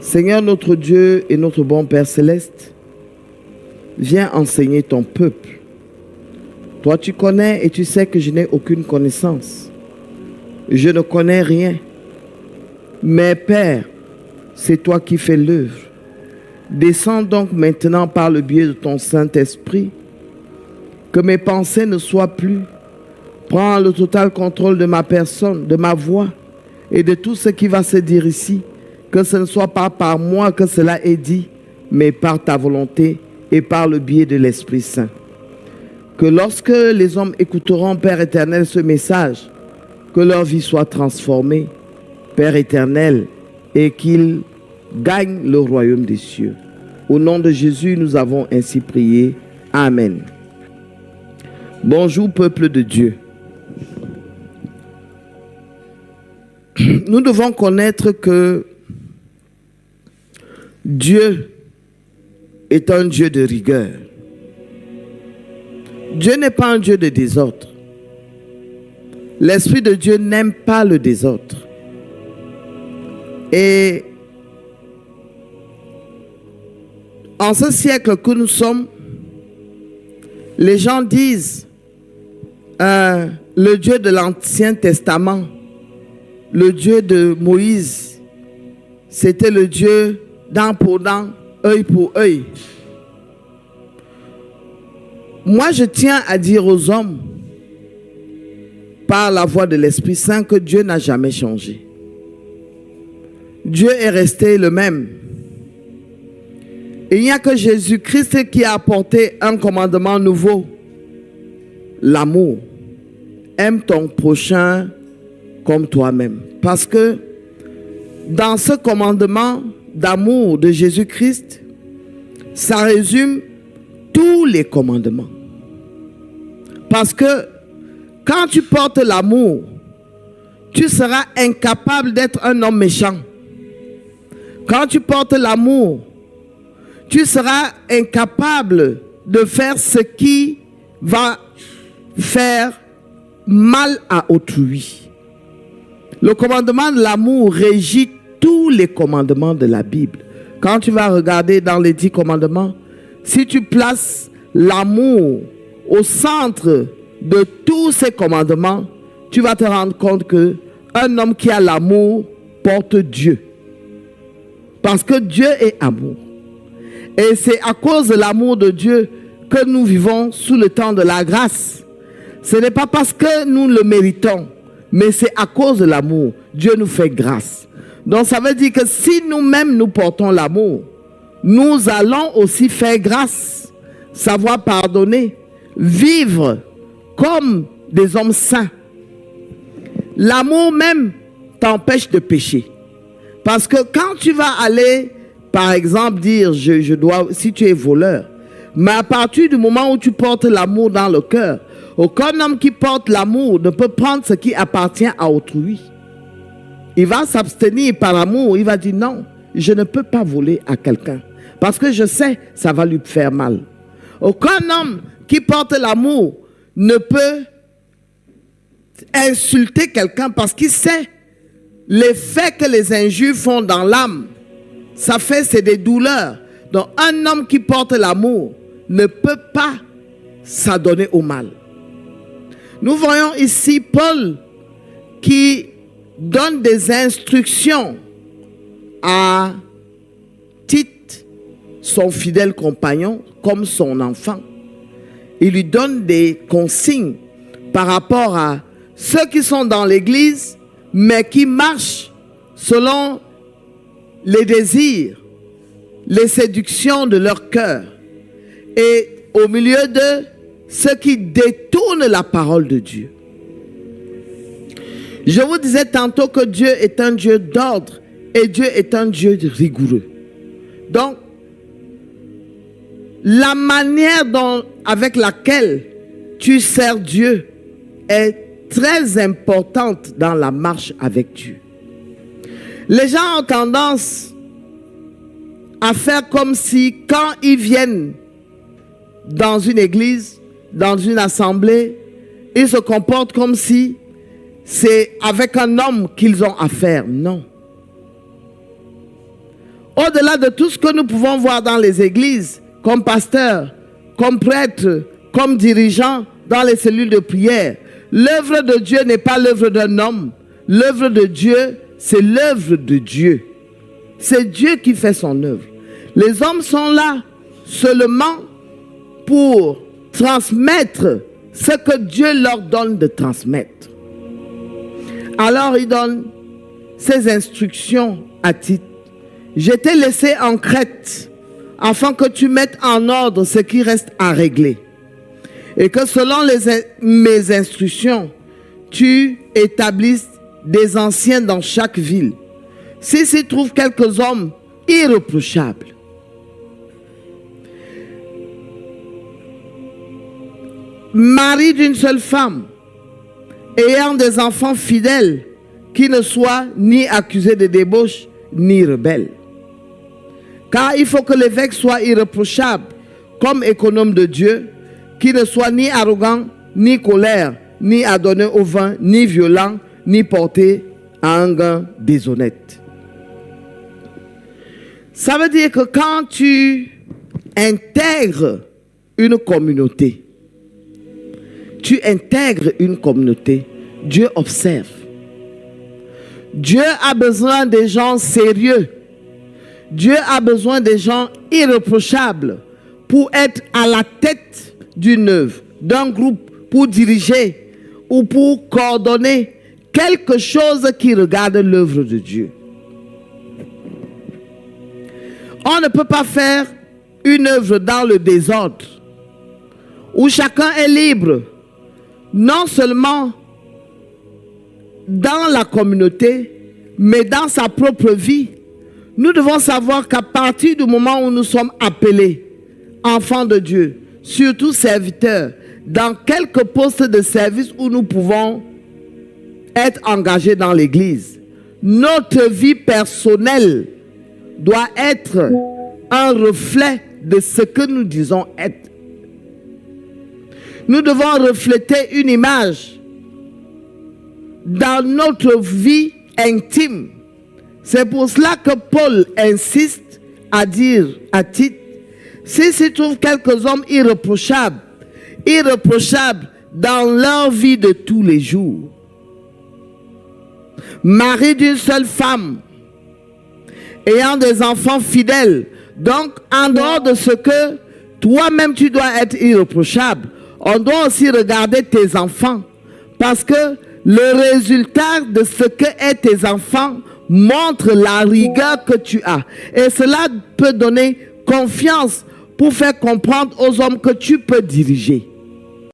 Seigneur notre Dieu et notre bon Père Céleste, viens enseigner ton peuple. Toi, tu connais et tu sais que je n'ai aucune connaissance. Je ne connais rien. Mais Père, c'est toi qui fais l'œuvre. Descends donc maintenant par le biais de ton Saint-Esprit, que mes pensées ne soient plus. Prends le total contrôle de ma personne, de ma voix et de tout ce qui va se dire ici. Que ce ne soit pas par moi que cela est dit, mais par ta volonté et par le biais de l'Esprit Saint. Que lorsque les hommes écouteront, Père éternel, ce message, que leur vie soit transformée, Père éternel, et qu'ils gagnent le royaume des cieux. Au nom de Jésus, nous avons ainsi prié. Amen. Bonjour, peuple de Dieu. Nous devons connaître que Dieu est un Dieu de rigueur. Dieu n'est pas un Dieu de désordre. L'Esprit de Dieu n'aime pas le désordre. Et en ce siècle que nous sommes, les gens disent le Dieu de l'Ancien Testament, le Dieu de Moïse, c'était le Dieu dent pour dent, œil pour œil. Moi, je tiens à dire aux hommes, par la voix de l'Esprit Saint, que Dieu n'a jamais changé. Dieu est resté le même. Il n'y a que Jésus-Christ qui a apporté un commandement nouveau. L'amour. Aime ton prochain comme toi-même. Parce que dans ce commandement d'amour de Jésus-Christ, ça résume tous les commandements. Parce que quand tu portes l'amour, tu seras incapable d'être un homme méchant. Quand tu portes l'amour, tu seras incapable de faire ce qui va faire mal à autrui. Le commandement de l'amour régit tous les commandements de la Bible. Quand tu vas regarder dans les 10 commandements, si tu places l'amour au centre de tous ces commandements, tu vas te rendre compte que un homme qui a l'amour porte Dieu. Parce que Dieu est amour. Et c'est à cause de l'amour de Dieu que nous vivons sous le temps de la grâce. Ce n'est pas parce que nous le méritons, mais c'est à cause de l'amour. Dieu nous fait grâce. Donc ça veut dire que si nous-mêmes nous portons l'amour, nous allons aussi faire grâce, savoir pardonner, vivre comme des hommes saints. L'amour même t'empêche de pécher. Parce que quand tu vas aller, par exemple, dire, si tu es voleur, mais à partir du moment où tu portes l'amour dans le cœur, aucun homme qui porte l'amour ne peut prendre ce qui appartient à autrui. Il va s'abstenir par amour, il va dire non, je ne peux pas voler à quelqu'un. Parce que je sais, ça va lui faire mal. Aucun homme qui porte l'amour ne peut insulter quelqu'un parce qu'il sait l'effet que les injures font dans l'âme. Ça fait, c'est des douleurs. Donc un homme qui porte l'amour ne peut pas s'adonner au mal. Nous voyons ici Paul qui donne des instructions à Tite, son fidèle compagnon, comme son enfant. Il lui donne des consignes par rapport à ceux qui sont dans l'église, mais qui marchent selon les désirs, les séductions de leur cœur. Et au milieu de ceux qui détournent la parole de Dieu. Je vous disais tantôt que Dieu est un Dieu d'ordre et Dieu est un Dieu rigoureux. Donc, la manière avec laquelle tu sers Dieu est très importante dans la marche avec Dieu. Les gens ont tendance à faire comme si quand ils viennent dans une église, dans une assemblée, ils se comportent comme si c'est avec un homme qu'ils ont affaire. Non. Au-delà de tout ce que nous pouvons voir dans les églises, comme pasteurs, comme prêtres, comme dirigeants dans les cellules de prière, l'œuvre de Dieu n'est pas l'œuvre d'un homme. L'œuvre de Dieu, c'est l'œuvre de Dieu. C'est Dieu qui fait son œuvre. Les hommes sont là seulement pour transmettre ce que Dieu leur donne de transmettre. Alors il donne ses instructions à Tite. Je t'ai laissé en Crète afin que tu mettes en ordre ce qui reste à régler. Et que selon mes instructions, tu établisses des anciens dans chaque ville. Si s'y trouvent quelques hommes irréprochables, mari d'une seule femme, ayant des enfants fidèles, qui ne soient ni accusés de débauche, ni rebelles. Car il faut que l'évêque soit irréprochable, comme économe de Dieu, qui ne soit ni arrogant, ni colère, ni adonné au vin, ni violent, ni porté à un gain déshonnête. Ça veut dire que quand tu intègres une communauté, Dieu observe. Dieu a besoin des gens sérieux. Dieu a besoin des gens irréprochables pour être à la tête d'une œuvre, d'un groupe, pour diriger ou pour coordonner quelque chose qui regarde l'œuvre de Dieu. On ne peut pas faire une œuvre dans le désordre, où chacun est libre, non seulement dans la communauté, mais dans sa propre vie. Nous devons savoir qu'à partir du moment où nous sommes appelés enfants de Dieu, surtout serviteurs, dans quelques postes de service où nous pouvons être engagés dans l'Église, notre vie personnelle doit être un reflet de ce que nous disons être. Nous devons refléter une image dans notre vie intime. C'est pour cela que Paul insiste à dire à Tite, s'il se trouve quelques hommes irréprochables dans leur vie de tous les jours, mari d'une seule femme, ayant des enfants fidèles, donc en dehors de ce que toi-même tu dois être irréprochable, on doit aussi regarder tes enfants, parce que le résultat de ce que est tes enfants montre la rigueur que tu as. Et cela peut donner confiance pour faire comprendre aux hommes que tu peux diriger.